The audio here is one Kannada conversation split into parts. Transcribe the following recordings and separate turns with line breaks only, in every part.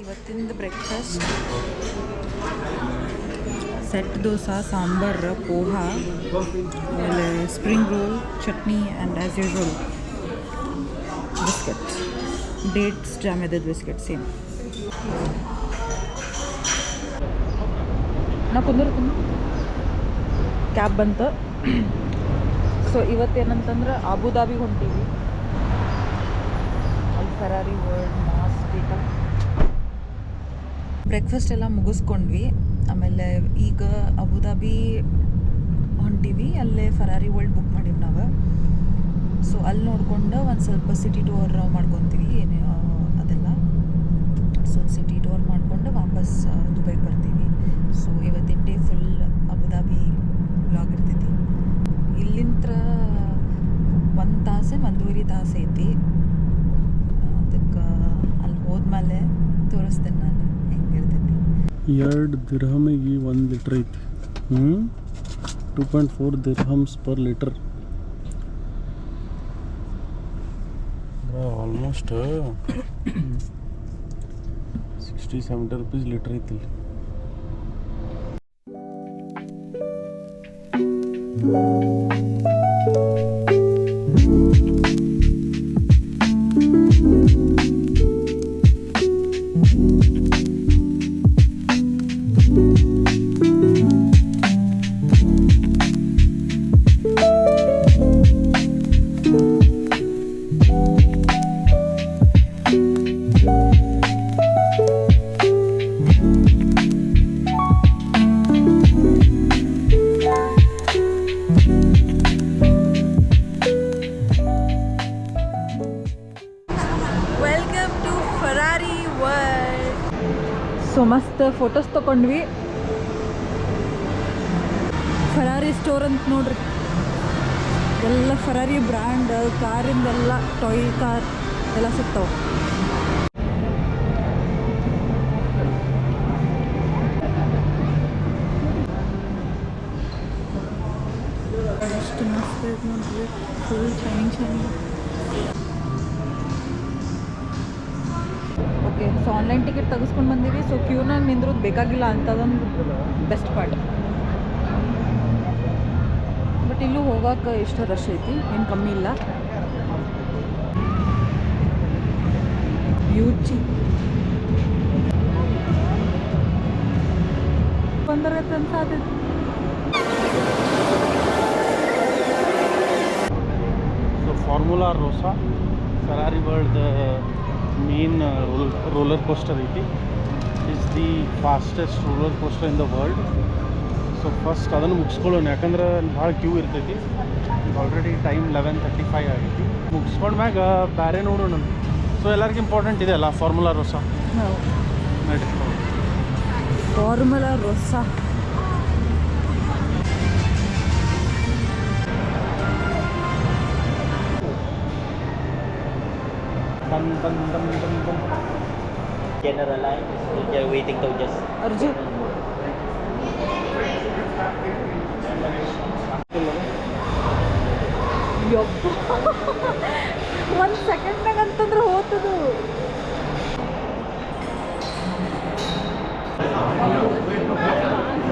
ಇವತ್ತಿಂದ ಬ್ರೇಕ್ಫಾಸ್ಟ್ ಸೆಟ್ ದೋಸೆ, ಸಾಂಬಾರು, ಪೋಹ, ಆಮೇಲೆ spring roll, chutney and as usual biscuit, dates jam ಇದ್ದದ್ದು ಬಿಸ್ಕೆಟ್ ಸೇಮ್. ನಾ ಕುಂದಿರ್ತೀನಿ. ಕ್ಯಾಬ್ ಬಂತು. ಸೊ ಇವತ್ತೇನಂತಂದ್ರೆ ಅಬುದಾಬಿಗೆ ಹೊಂಟೀವಿ. ಅಲ್ಲಿ ಫೆರಾರಿ ವರ್ಲ್ಡ್ ಮಾಸ್ ಡೇಟಾ ಬ್ರೇಕ್ಫಾಸ್ಟ್ ಎಲ್ಲ ಮುಗಿಸ್ಕೊಂಡ್ವಿ. ಆಮೇಲೆ ಈಗ ಅಬುದಾಬಿ ಹೊಂಟೀವಿ. ಅಲ್ಲೇ ಫೆರಾರಿ ವರ್ಲ್ಡ್ ಬುಕ್ ಮಾಡೀವಿ ನಾವು. ಸೊ ಅಲ್ಲಿ ನೋಡ್ಕೊಂಡು ಒಂದು ಸ್ವಲ್ಪ ಸಿಟಿ ಟೂರ್ ಮಾಡ್ಕೊತೀವಿ, ಏನು ಅದೆಲ್ಲ. ಸೊ ಸಿಟಿ ಟೂರ್ ಮಾಡಿಕೊಂಡು ವಾಪಸ್ ದುಬೈಗೆ ಬರ್ತೀವಿ. ಸೊ ಇವತ್ತಿನ ಡೇ ಫುಲ್ ಅಬುದಾಬಿ ವ್ಲಾಗ್ ಇರ್ತೈತಿ. ಇಲ್ಲಿಂದ 1 ತಾಸು 1.5 ತಾಸು ಐತಿ. ಅದಕ್ಕೆ ಅಲ್ಲಿ ಹೋದ್ಮೇಲೆ ತೋರಿಸ್ತೇನೆ ನಾನು ಹೆಂಗಿರ್ತೈತಿ.
2 ದಿರ್ಹಮಿಗೆ 1 ಲೀಟ್ರ್ ಐತಿ. 2.4 dirhams per litre. Almost 60-70 rupees litre ಐತಿ.
ಸೊ ಮಸ್ತ್ ಫೋಟೋಸ್ ತೊಗೊಂಡ್ವಿ. ಫೆರಾರಿ ಸ್ಟೋರ್ ಅಂತ ನೋಡ್ರಿ, ಎಲ್ಲ ಫೆರಾರಿ ಬ್ರ್ಯಾಂಡ್ ಕಾರಿಂದೆಲ್ಲ, ಟಾಯ್ ಕಾರ್ ಎಲ್ಲ ಸಿಗ್ತಾವೆ. ಎಷ್ಟು ಮಸ್ತ್ ಐತೆ ನೋಡ್ರಿ, full shining. Okay, so online ticket ತೆಗೆಸ್ಕೊಂಡು ಬಂದೀವಿ. ಸೊ ಕ್ಯೂನಾಗ ನಿಂದ್ರೋದು ಬೇಕಾಗಿಲ್ಲ ಅಂತದೊಂದು ಬೆಸ್ಟ್ ಪಾರ್ಟ್. ಬಟ್ ಇಲ್ಲೂ ಹೋಗೋಕೆ ಎಷ್ಟು ರಶ್ ಐತಿ, ಏನು ಕಮ್ಮಿ ಇಲ್ಲ. ಯೂಚಿ ಬಂದರೈತೆ ಅನ್ಸಾತೈತಿ.
So Formula Rossa Ferrari World main roller coaster ಐತಿ. Is the fastest roller coaster in the world. So first ಅದನ್ನು ಮುಗಿಸ್ಕೊಳ್ಳೋಣ, ಯಾಕಂದ್ರೆ ಭಾಳ ಕ್ಯೂ ಇರ್ತೈತಿ. ಈಗ ಆಲ್ರೆಡಿ ಟೈಮ್ 11:35 ಆಗೈತಿ. ಮುಗಿಸ್ಕೊಂಡ್ಮ್ಯಾಗ ಬೇರೆ ನೋಡೋಣ. ಸೊ ಎಲ್ಲರಿಗೂ ಇಂಪಾರ್ಟೆಂಟ್ ಇದೆ ಅಲ್ಲ formula Rosa.
Formula Rosa
General line, they're waiting to just.
Arjun ಯಪ್ಪ 1 ಸೆಕೆಂಡ್ನಾಗ ಅಂತಂದ್ರೆ ಹೋಗ್ತದು.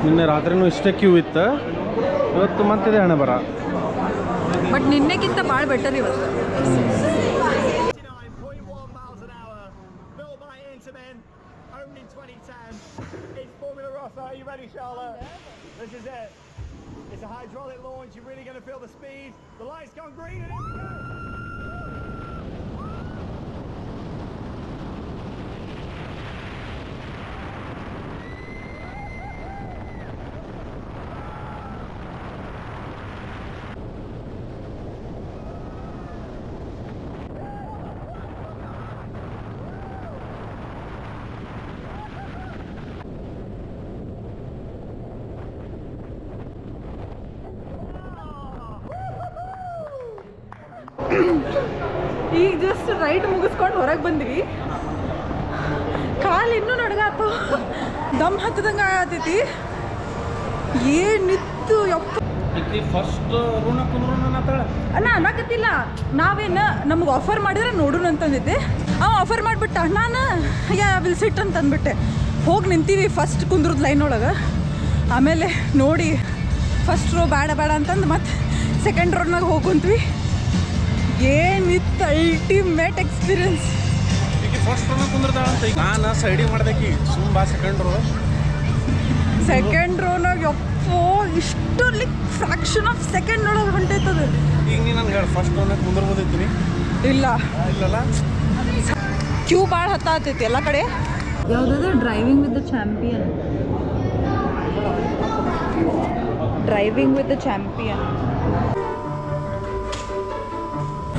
ನಿನ್ನೆ ರಾತ್ರಿನೂ ಇಷ್ಟೇ ಕ್ಯೂ ಇತ್ತು, ಇವತ್ತು ಮತ್ತಿದೆ ಹಣೆ ಬರ.
ಬಟ್ ನಿನ್ನೆಗಿಂತ ಭಾಳ ಬೆಟರ್ ಇವತ್ತು.
Are you ready, Charlotte? This is it. It's a hydraulic launch. You're really going to feel the speed. The light's gone green and here we go.
ಈಗ ಜಸ್ಟ್ ರೈಡ್ ಮುಗಿಸ್ಕೊಂಡು ಹೊರಗೆ ಬಂದ್ವಿ. ಕಾಲು ಇನ್ನೂ ನಡ್ಗಾತು, ದಮ್ ಹತ್ತದಂಗೆ ಆಗತೈತಿ. ಏನಿತ್ತು ಯಪ್ಪ.
ಈಕಿ ಫಸ್ಟ್ ರೂಣ ಕುಂದ್ರೋಣ ನಾತಾಳ
ಅಣ್ಣ ಅನ್ನಕತ್ತಿಲ್ಲ, ನಾವೇನು ನಮ್ಗೆ ಆಫರ್ ಮಾಡಿದ್ರೆ ನೋಡೋಣ ಅಂತಂದಿದ್ದೆ. ಅವ ಆಫರ್ ಮಾಡಿಬಿಟ್ಟ, ನಾನು ಯಾ ವಿಲ್ ಸಿಟ್ ಅಂತ ಅಂದ್ಬಿಟ್ಟೆ. ಹೋಗಿ ನಿಂತೀವಿ ಫಸ್ಟ್ ಕುಂದ್ರದ್ದು ಲೈನ್ ಒಳಗೆ. ಆಮೇಲೆ ನೋಡಿ ಫಸ್ಟ್ ರೋ ಬೇಡ ಬೇಡ ಅಂತಂದು ಮತ್ತೆ ಸೆಕೆಂಡ್ ರೋಡ್ನಾಗ ಹೋಗಿ ಕುಂತ್ವಿ. ಏನಿತ್ತು ಅಲ್ಟಿಮೇಟ್ ಎಕ್ಸ್ಪೀರಿಯನ್ಸ್.
ಈಕಿ ಫಸ್ಟ್ ರೂಣ ಕುಂದ್ರದಾಳ ಅಂತ. ಈಗ ನಾನು ಸೈಡಿಗೆ ಮಾಡ್ದಕ್ಕೆ ಸುಮ್ಮ ಸೆಕೆಂಡ್ ರೋ.
ಸೆಕೆಂಡ್ ರೋನಾಗ ಯಪ್ಪೋ ಇಷ್ಟು ಫ್ರಾಕ್ಷನ್ ಆಫ್ ಸೆಕೆಂಡ್ ಒಳಗೆ ಹೊಂಟೈತದ.
ಈಗ ನೀ ನನ್ಗೆ ಹೇಳಿ ಫಸ್ಟ್ ರೋನಾಗ ಕುಂದ್ರಬೋದಿದ್ದೀನಿ.
ಇಲ್ಲ
ಇಲ್ಲಲ್ಲ,
ಕ್ಯೂ ಭಾಳ ಹತ್ತೈತಿ ಎಲ್ಲ ಕಡೆ. ಯಾವುದಾದ್ರು driving with the champion, driving with the champion.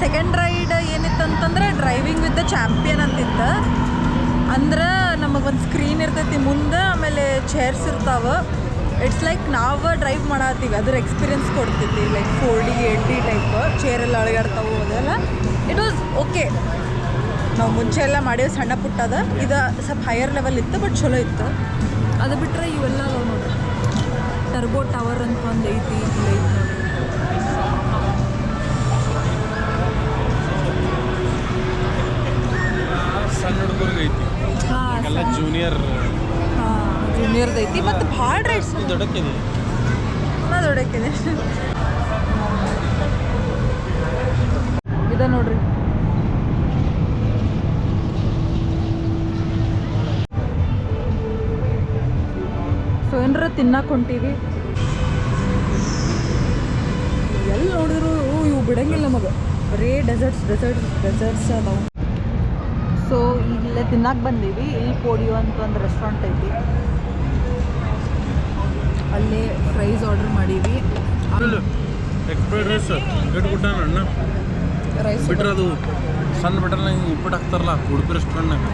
Second ride ಏನಿತ್ತಂತಂದ್ರೆ ಡ್ರೈವಿಂಗ್ ವಿತ್ ದ ಚಾಂಪಿಯನ್ ಅಂತಿತ್ತು. ಅಂದ್ರೆ ನಮಗೊಂದು ಸ್ಕ್ರೀನ್ ಇರ್ತೈತಿ ಮುಂದೆ, ಆಮೇಲೆ ಚೇರ್ಸ್ ಇರ್ತಾವೆ. ಇಟ್ಸ್ ಲೈಕ್ ನಾವು ಡ್ರೈವ್ ಮಾಡತ್ತೀವಿ, ಅದ್ರ ಎಕ್ಸ್ಪೀರಿಯನ್ಸ್ ಕೊಡ್ತೈತಿ. ಲೈಕ್ 4D 8D ಟೈಪ್ ಚೇರೆಲ್ಲ ಅಳಗಾಡ್ತಾವೆ, ಅದೆಲ್ಲ ಇಟ್ ವಾಸ್ ಓಕೆ. ನಾವು ಮುಂಚೆ ಎಲ್ಲ ಮಾಡೀವಿ ಸಣ್ಣ ಪುಟ್ಟದ. ಇದು ಸ್ವಲ್ಪ ಹೈಯರ್ ಲೆವೆಲ್ ಇತ್ತು, ಬಟ್ ಚಲೋ ಇತ್ತು. ಅದು ಬಿಟ್ಟರೆ ಇವೆಲ್ಲ ನೋಡ್ರಿ, ಟರ್ಬೋ ಟವರ್ ಅಂತ ಒಂದು ಐತಿ, ಇಲ್ಲ ಐತಿ ನೋಡಿ.
ಸಣ್ಣ ಹುಡುಗರಿಗೆ ಐತಿ, ಎಲ್ಲ ಜೂನಿಯರ್.
ಹಾಂ, ಜೂನಿಯರ್ದು ಐತಿ. ಮತ್ತು ಭಾಳ ರೈಡ್ಸ್
ದೊಡ್ಡಕ್ಕಿದೆ,
ದೊಡ್ಡಕ್ಕಿದೆ. ಇದೆ ನೋಡ್ರಿ, ಸೊ ಏನಾರ ತಿನ್ನಕ್ಕೆ ಹೊಂಟೀವಿ. ಎಲ್ಲಿ ನೋಡಿದ್ರು ಇವು ಬಿಡಂಗಿಲ್ಲ ನಮಗೆ, ಬರೀ ಡೆಸರ್ಟ್ಸ್ ಅದಾವು. ಸೊ ಇಲ್ಲೇ ತಿನ್ನಕ್ಕೆ ಬಂದೀವಿ. ಇಲ್ಲಿ ಪೋಡಿಯೋ ಅಂತ ಒಂದು ರೆಸ್ಟೋರೆಂಟ್ ಐತಿ, ಅಲ್ಲೇ ಫ್ರೈಸ್ ಆರ್ಡರ್ ಮಾಡೀವಿ.
ಎಕ್ಸ್ಪೈರ್ಡ್ ರೈಸ್ ಇಟ್ಬಿಟ್ಟ ಅಣ್ಣ.
ರೈಸ್
ಬಿಟ್ರೆ ಅದು ಸಣ್ಣ ಬಿಟ್ರೆ ಹಿಂಗೆ ಇಪ್ಪಿಟ್ಟು ಹಾಕ್ತಾರಲ್ಲ ಉಡುಪಿ ರೆಸ್ಟೋರೆಂಟ್ನಾಗ,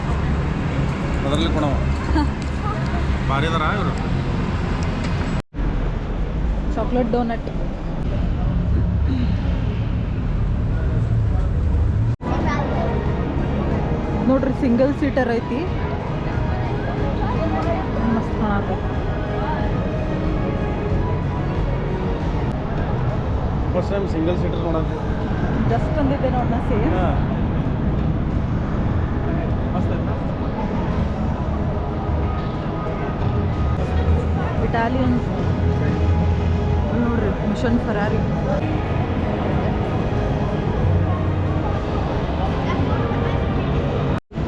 ಅದರಲ್ಲಿ ಕೊಡವ ಭಾರಿ ಅದಾರ ಇವರು.
Chocolate doughnut. ನೋಡ್ರಿ ಸಿಂಗಲ್ ಸೀಟರ್ ಐತಿ, ಮಸ್ತ್ ಕಾಣತೈತಿ.
ಫಸ್ಟ್ ಟೈಮ್ ಸಿಂಗಲ್ ಸೀಟರ್ ನೋಡೋದು.
ಜಸ್ಟ್ ಅಂದಿದ್ದೆ ನೋಡೋಣ ಸೇಮ್.
ಮಸ್ತ್ ಆಯ್ತಾ?
ಇಟಾಲಿಯನ್ ನೋಡ್ರಿ, ಮಿಷನ್ ಫೆರಾರಿ.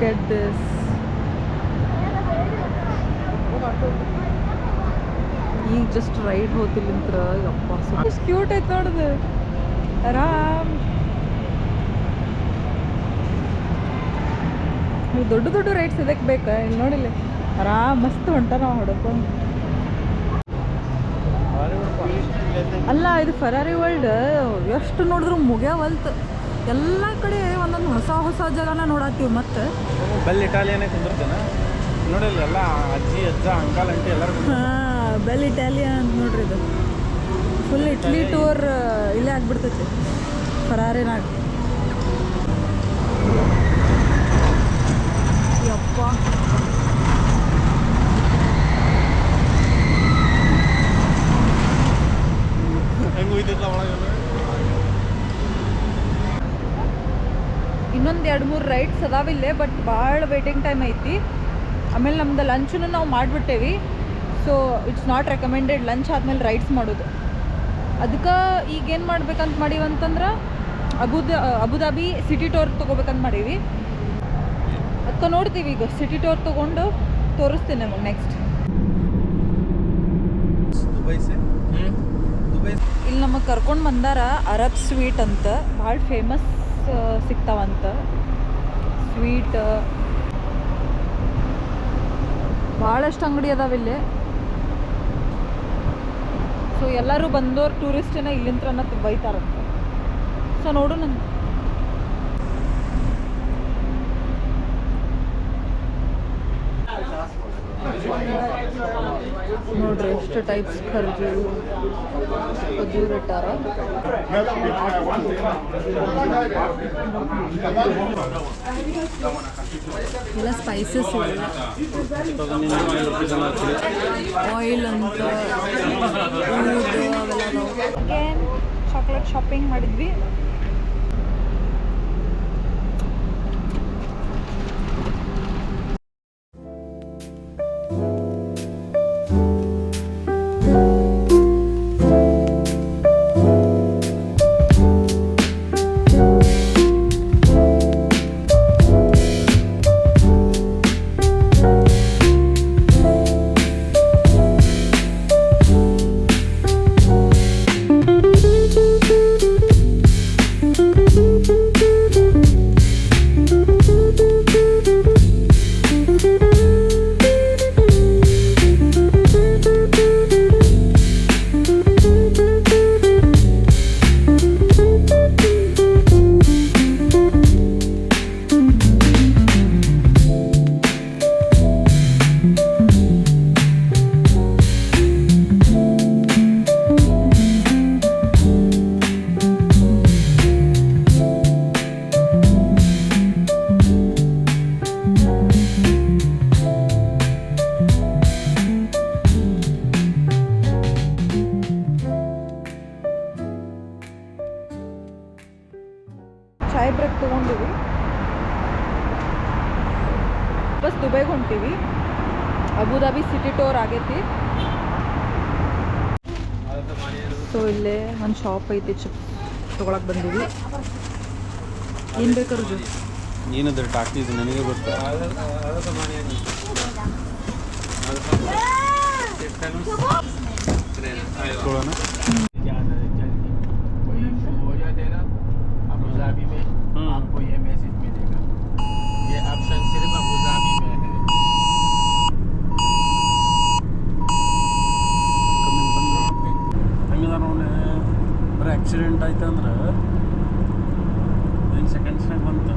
Get this. ಈಗ ಜಸ್ಟ್ ರೈಡ್ ಹೋತಿಲ್ಲಿಂತ್ರ ಯಪ್ಪ ಎಷ್ಟು ಕ್ಯೂಟ್ ಐತೆ ನೋಡ್ದು. ಆರಾಮ್ ನೀವು ದೊಡ್ಡ ದೊಡ್ಡ ರೈಡ್ಸ್ ಇದಕ್ಕೆ ಬೇಕಾ? ಇಲ್ಲಿ ನೋಡಿಲ್ಲ, ಆರಾಮ್ ಮಸ್ತ್ ಹೊಂಟ ನಾವು ಹೊಡ್ಕೊಂಡು. ಅಲ್ಲ ಇದು ಫೆರಾರಿ ವರ್ಲ್ಡ್ ಎಷ್ಟು ನೋಡಿದ್ರು ಮುಗ್ಯಾವಲ್ತು. ಎಲ್ಲ ಕಡೆ ಒಂದೊಂದು ಹೊಸ ಹೊಸ ಜಾಗನ ನೋಡತ್ತೀವಿ. ಮತ್ತೆ
ಬೆಲ್ ಇಟಾಲಿಯನೇ ಕುಂದಿರ್ತೇನೆ ನೋಡಿಲ್ಲ, ಎಲ್ಲ ಅಜ್ಜಿ ಅಜ್ಜ ಅಂಕಲ್ ಅಂಟಿ ಎಲ್ಲರೂ.
ಹಾಂ, ಬೆಲ್ ಇಟಾಲಿಯನ್ ಅಂತ ನೋಡ್ರಿ. ಇದು ಫುಲ್ ಇಟ್ಲಿ ಟೂರ್ ಇಲ್ಲೇ ಆಗ್ಬಿಡ್ತೈತಿ ಫೆರಾರಿನಾಗ. ಯಪ್ಪ
ಹೆಂಗೆ ಹೋಯ್ತಿಲ್ಲ ಒಳಗೆ.
ಇನ್ನೊಂದು 2-3 ರೈಡ್ಸ್ ಅದಾವಿಲ್ಲೇ, ಬಟ್ ಭಾಳ ವೇಟಿಂಗ್ ಟೈಮ್ ಐತಿ. ಆಮೇಲೆ ನಮ್ದು ಲಂಚನ್ನು ನಾವು ಮಾಡಿಬಿಟ್ಟೇವಿ. So it's not recommended lunch ಆದಮೇಲೆ ರೈಡ್ಸ್ ಮಾಡೋದು. ಅದಕ್ಕೆ ಈಗೇನು ಮಾಡ್ಬೇಕಂತ ಮಾಡೀವಿ ಅಂತಂದ್ರೆ ಅಬುದಾಬಿ ಸಿಟಿ ಟೂರ್ ತೊಗೋಬೇಕಂತ ಮಾಡೀವಿ. ಅದಕ್ಕೆ ನೋಡ್ತೀವಿ, ಈಗ ಸಿಟಿ ಟೂರ್ ತೊಗೊಂಡು ತೋರಿಸ್ತೀನಿ ನಮಗೆ ನೆಕ್ಸ್ಟ್. ಇಲ್ಲಿ ನಮಗೆ ಕರ್ಕೊಂಡು ಬಂದಾರ ಅರಬ್ ಸ್ವೀಟ್ ಅಂತ, ಭಾಳ ಫೇಮಸ್ ಸಿಗ್ತಾವಂತ ಸ್ವೀಟ್. ಭಾಳಷ್ಟು ಅಂಗಡಿ ಅದಾವಿಲ್ಲಿ. ಸೊ ಎಲ್ಲರೂ ಬಂದೋರು ಟೂರಿಸ್ಟೇನ ಇಲ್ಲಿಂತ್ರನ ಬೈತಾರಂತ. ಸೊ ನೋಡೋಣ. ನೋಡ್ರಿ ಎಷ್ಟು ಟೈಪ್ಸ್ ಖರ್ಜೂರು ಇಟ್ಟಾರ. ಎಲ್ಲ ಸ್ಪೈಸಸ್ ಆಯಿಲ್ ಅಂತ ಅವೆಲ್ಲ ಚಾಕ್ಲೇಟ್ ಶಾಪಿಂಗ್ ಮಾಡಿದ್ವಿ. ಚಾಯ್ ಬ್ರೇಕ್ ತೊಗೊಂಡಿವಿ. ಬಸ್ ದುಬೈಗೆ ಹೊಂಟೀವಿ. ಅಬುದಾಬಿ ಸಿಟಿ ಟೂರ್ ಆಗೈತಿ. ಸೊ ಇಲ್ಲೇ ಒಂದು ಶಾಪ್ ಐತಿ, ಚಿಪ್ಸ್ ತೊಗೊಳಕ್ಕೆ ಬಂದೀವಿ. ಏನು ಬೇಕಾದ್ರು
ಏನಾದ್ರು ಟಾಕಿದ್ದು ನನಗೆ ಗೊತ್ತು. ಕೊಡೋಣ.
अबुधाबी में आपको ये मैसेज मिलेगा. ये ऑप्शन सिर्फ अबुधाबी में है.
ಹಂಗಿಲ್ಲ ನೋಡಿ, ಬರೀ ಆಕ್ಸಿಡೆಂಟ್ ಆಯ್ತು ಅಂದ್ರೆ ಏನು ಸೆಕೆಂಡ್ಸ್ನಾಗ ಬಂತು.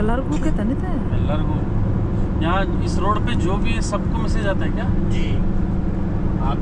ಎಲ್ಲರಿಗೂ ಹೋಗೈತೆ
ಎಲ್ಲರಿಗೂ. यहाँ इस रोड पे जो भी है सबको मैसेज आता है क्या?
जी आप